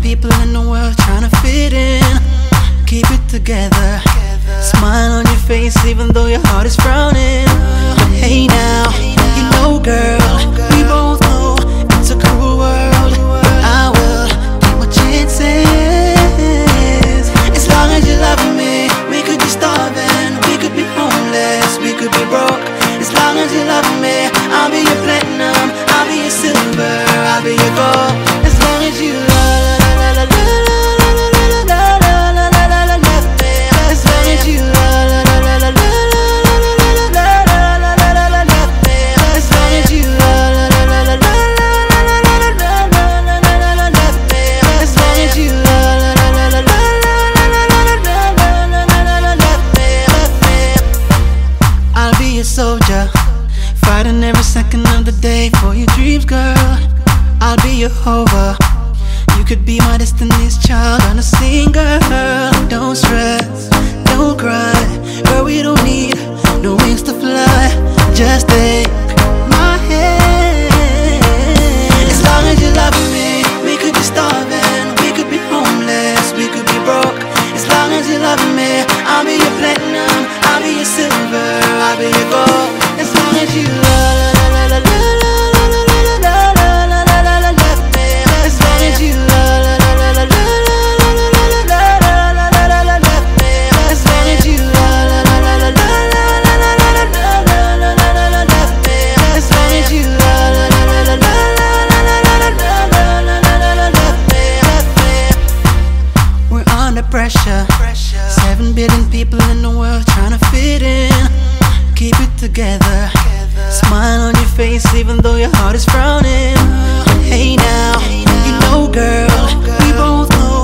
people in the world trying to fit in. Keep it together. Smile on your face even though your heart is frowning. Hey now, you know girl, we both know it's a cruel world, but I will take my chances. As long as you're loving me, we could be starving, we could be homeless, we could be broke. As long as you're loving me, I'll be your platinum, I'll be your silver, I'll be your gold. As long as you love me. As long as you soldier, fighting every second of the day for your dreams, girl. I'll be your hover. You could be my destiny's child on a singer. Don't stress, don't cry, girl, we don't need no wings to fly. Just take my hand. As long as you're loving me, we could be starving, we could be homeless, we could be broke. As long as you're loving me, I'll be your platinum, I'll be your silver, I'll be your gold. As long as you love me. As long as you love me. As long as you love me. As long as you love me. We're under pressure. 7 billion people in the world trying to fit in. Keep it together. Smile on your face even though your heart is frowning. Hey now, you know girl, we both know